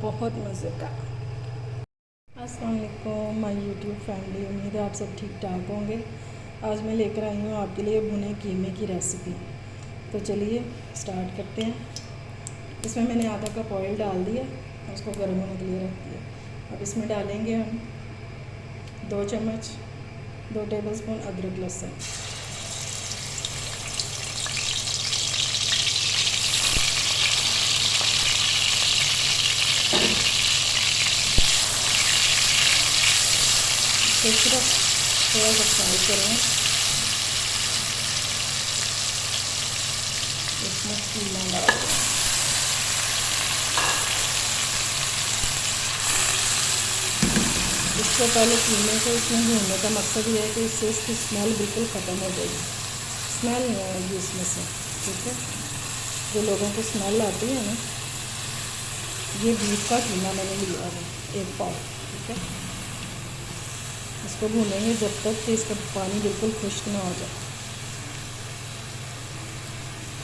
बहुत मज़े का। अस्सलाम वालेकुम माय यूट्यूब फैमिली, उम्मीद है आप सब ठीक ठाक होंगे। आज मैं लेकर आई हूँ आपके लिए भुने कीमे की रेसिपी। तो चलिए स्टार्ट करते हैं। इसमें मैंने आधा कप ऑयल डाल दिया, उसको गर्म होने के लिए रख दिया। अब इसमें डालेंगे हम 2 टेबलस्पून अदरक लहसुन। तो सिर्फ थोड़ा सा फ्राई करें। इसमें कीमा डाल दें। इससे पहले कीमे को इसमें भूनने का मकसद ये है कि इससे इसकी स्मेल बिल्कुल ख़त्म हो जाएगी, स्मेल नहीं आएगी इसमें से। ठीक है, जो लोगों को स्मेल आती है ना, ये बीफ का कीमा मैंने लिया है 1 पाव। ठीक है, इसको भूनेंगे जब तक कि इसका पानी बिल्कुल खुश्क ना हो जाए।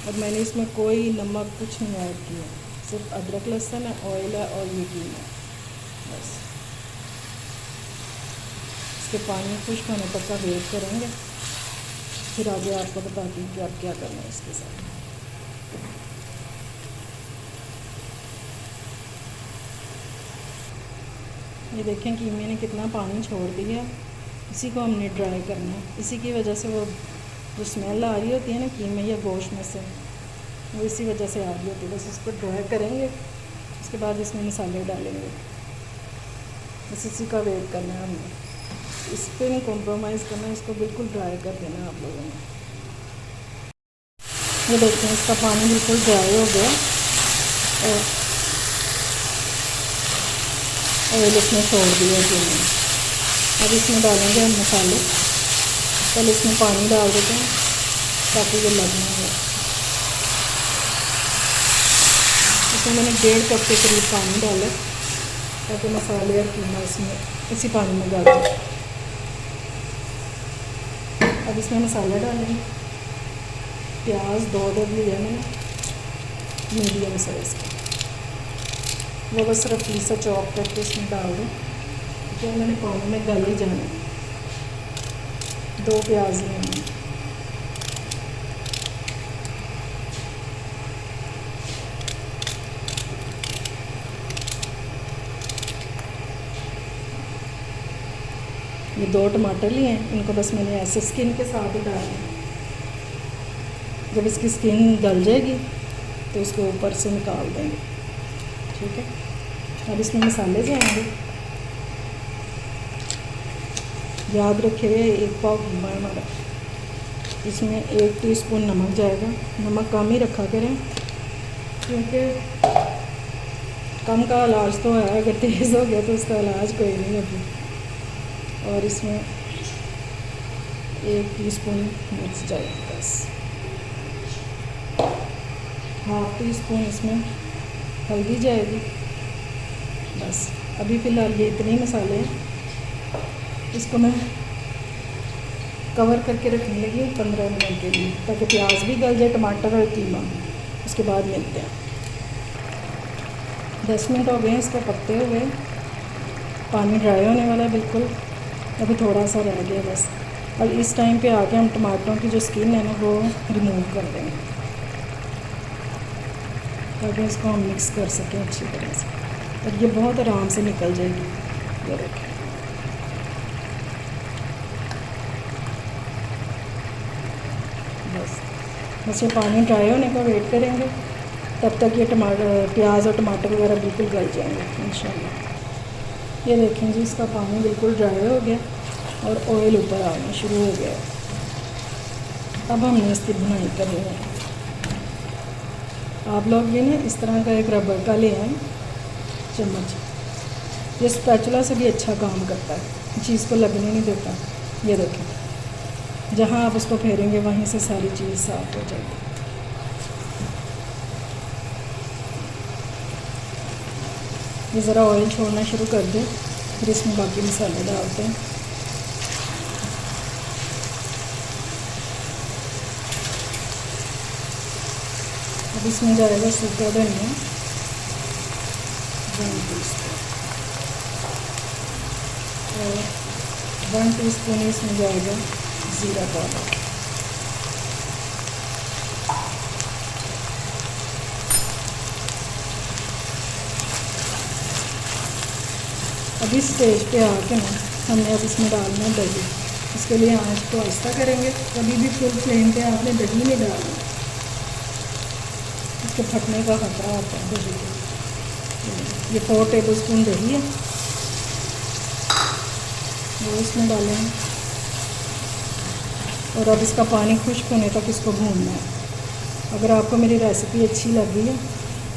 और मैंने इसमें कोई नमक कुछ नहीं ऐड किया, सिर्फ अदरक लहसुन है, ऑयल है और ये कीमा बस। इसके पानी खुश्क होने तक का वेट करेंगे, फिर आगे आपको बताती हूँ कि आप क्या करना है इसके साथ। ये देखें कीमे ने कितना पानी छोड़ दिया, इसी को हमने ड्राई करना है। इसी की वजह से वो जो स्मेल आ रही होती है ना कीमे या गोश्त में से, वो इसी वजह से आ रही होती है। बस इसको ड्राई करेंगे, उसके बाद इसमें मसाले डालेंगे। बस इसी का वेट करना है हमने, इस पर नहीं कॉम्प्रोमाइज़ करना, इसको बिल्कुल ड्राई कर देना है आप लोगों ने। ये देखते हैं इसका पानी बिल्कुल ड्राई हो गया और ऑयल इसमें छोड़ दिया कीमे। अब इसमें डालेंगे हम मसाले। पहले इसमें पानी डाल देते हैं ताकि ये लग ना हो। इसमें मैंने 1.5 कप के करीब पानी डाला ताकि मसाले और कीमा इसमें इसी पानी में डाल दें। अब इसमें मसाला डालेंगे। प्याज 2 अदद लिया मैंने, मीडियम साइज़ का, वो बस सिर्फ पीसा चॉप करके इसमें डाल दूँ, तो मैंने पानी में गल ही जाना। 2 प्याज लेंगे। ये 2 टमाटर लिए हैं, इनको बस मैंने ऐसे स्किन के साथ ही डालना है। जब इसकी स्किन गल जाएगी तो इसको ऊपर से निकाल देंगे। ठीक है, अब इसमें मसाले जाएंगे। याद रखिए 1 पाव कीमा है हमारा, इसमें 1 टीस्पून नमक जाएगा। नमक कम ही रखा करें क्योंकि कम का इलाज तो है, अगर तेज़ हो गया तो उसका इलाज कोई नहीं अभी। और इसमें 1 टीस्पून मिर्च जाएगी, बस 1/2 टीस्पून इसमें हल्दी जाएगी। बस अभी फ़िलहाल ये इतने ही मसाले हैं। इसको मैं कवर करके रखने लगी हूँ 15 मिनट के लिए, ताकि प्याज भी गल जाए, टमाटर और कीमा। उसके बाद मिलते हैं। 10 मिनट हो गए इसको पकते हुए। पानी ड्राई होने वाला है बिल्कुल, अभी थोड़ा सा रह गया बस। और इस टाइम पे आके हम टमाटरों की जो स्किन है ना वो रिमूव कर देंगे, ताकि इसको हम मिक्स कर सकें अच्छी तरह से, और ये बहुत आराम से निकल जाएगी। ये देखें, बस ये पानी ड्राई होने का वेट करेंगे, तब तक ये प्याज और टमाटर वगैरह बिल्कुल गल जाएंगे इंशाल्लाह। ये देखें जी, इसका पानी बिल्कुल ड्राई हो गया और ऑयल ऊपर आना शुरू हो गया। अब हमने इसकी भुनाई करनी है। आप लोग भी ना इस तरह का एक रबर का ले आए चम्मच, ये स्पैचुला से भी अच्छा काम करता है, चीज़ को लगने नहीं देता। ये देखें, जहाँ आप उसको फेरेंगे वहीं से सारी चीज़ साफ़ हो जाएगी। ये ज़रा ऑयल छोड़ना शुरू कर दें, फिर इसमें बाकी मसाले डालते हैं। अब इसमें जाएगा सूखा धनिया, 1 टीस्पून, और 1 टीस्पून इसमें जाएगा ज़ीरा पाउडर। अब इस स्टेज पे आके ना हमने अब इसमें डालना है दही। इसके लिए आंच को आहिस्ता करेंगे, कभी भी फुल फ्लेम पे आपने दही नहीं डालना, इसके फटने का खतरा होता है दही के। ये 4 टेबलस्पून दही है, वो इसमें डालेंगे, और अब इसका पानी खुश्क होने तक इसको भूनना है। अगर आपको मेरी रेसिपी अच्छी लगी है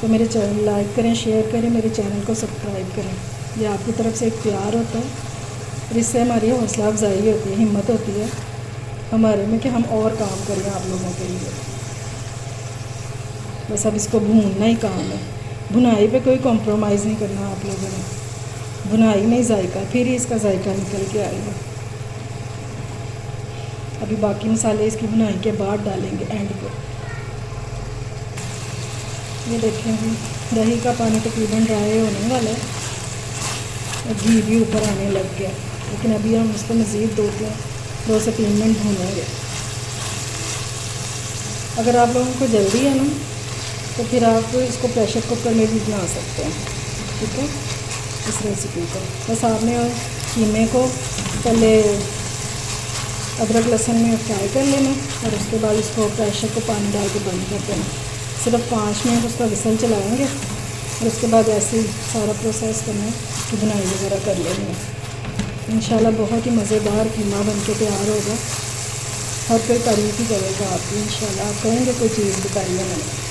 तो मेरे चैनल लाइक करें, शेयर करें, मेरे चैनल को सब्सक्राइब करें। ये आपकी तरफ से एक प्यार होता है, और इससे हमारी हौसला अफजाई होती है, हिम्मत होती है हमारे में कि हम और काम करें आप लोगों के लिए। बस अब इसको भूनना ही काम है, भुनाई पे कोई कॉम्प्रोमाइज़ नहीं करना आप लोगों ने। भुनाई में ही जायका, फिर ही इसका जायका निकल के आएगा। अभी बाकी मसाले इसकी भुनाई के बाद डालेंगे एंड पे। ये देखेंगे दही का पानी तकरीबन ड्राई होने वाला है, और घी भी ऊपर आने लग गया, लेकिन अभी हम इसको मज़ीद 2 से 3 मिनट भूनेंगे। अगर आप लोगों को जल्दी है ना तो फिर आप इसको प्रेशर कुकर में भी बना सकते हैं, ठीक है, इस रेसिपी को। बस आपने कीमे को पहले अदरक लहसुन में फ्राई कर लेना, और उसके बाद इसको प्रेशर को पानी डाल के बंद कर देना। सिर्फ 5 मिनट उसका विसल चलाएँगे, और उसके बाद ऐसे ही सारा प्रोसेस करना है, उसकी बुनाई वगैरह कर लेनी है। इंशाल्लाह बहुत ही मज़ेदार कीमा बन के तैयार होगा, हर कोई तारीफ़ ही करेगा आपकी। इंशाल्लाह आप कहेंगे कोई चीज़ बताइए मैंने।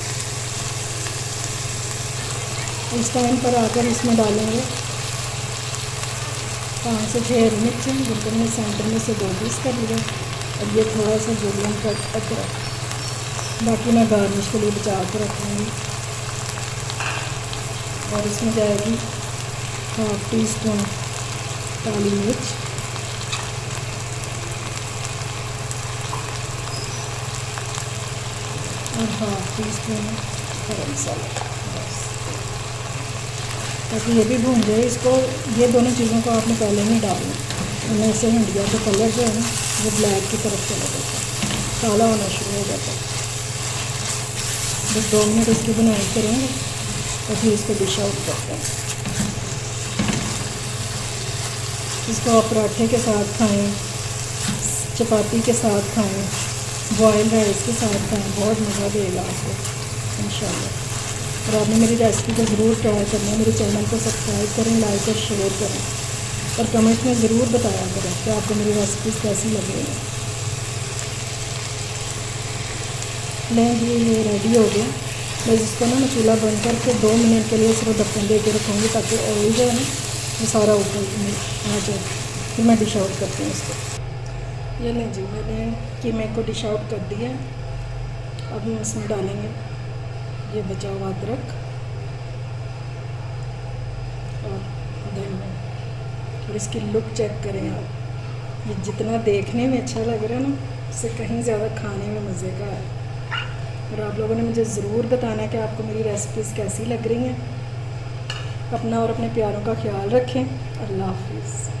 इस टाइम पर आकर इसमें डालेंगे 5 से 6 हरी मिर्चें, जिनको मैंने सेंटर में से 2 पीस कर लिया, और ये थोड़ा सा गोल्डन कट अदरक, बाकी मैं गार्निश के लिए बचा कर रखूँगी। और इसमें जाएगी 1/2 टीस्पून काली मिर्च, और 1/2 टीस्पून गरम मसाला, बस। ताकि ये भी भून जाए इसको। ये दोनों चीज़ों को आपने पहले नहीं डालना, उनमें से हंडिया का कलर जो है ना वो ब्लैक की तरफ चला जाता है, काला होना शुरू हो जाता है। बस 2 मिनट इसकी बुनाई करेंगे, और फिर इसको डिश आउट करते हैं। इसको आप पराठे के साथ खाएं, चपाती के साथ खाएं, बॉयल राइस के साथ खाएं, बहुत मज़ा देगा आपको इंशाल्लाह। और आपने मेरी रेसिपी को ज़रूर ट्राई करना है। मेरे चैनल को सब्सक्राइब करें, लाइक और शेयर करें, और कमेंट में ज़रूर बताया करें कि आपको मेरी रेसिपीज़ कैसी लग रही हैं। लेंगे ये रेडी हो गया। बस इसको ना मैं चूल्हा बंद करके 2 मिनट के लिए सिर्फ ढक्कन दे के रखूँगी, ताकि ऑयल जो है ना वो सारा ऊपर आ जाए। फिर मैं डिश आउट करती हूँ इसको। ये लें जी, मैंने कीमे को डिश आउट कर दिया। अब हम इसमें डालेंगे ये बचा हुआ अदरक और धनिया, और इसकी लुक चेक करें आप। ये जितना देखने में अच्छा लग रहा है ना, उससे कहीं ज़्यादा खाने में मज़े का है। और आप लोगों ने मुझे ज़रूर बताना है कि आपको मेरी रेसिपीज़ कैसी लग रही हैं। अपना और अपने प्यारों का ख्याल रखें। अल्लाह हाफिज़।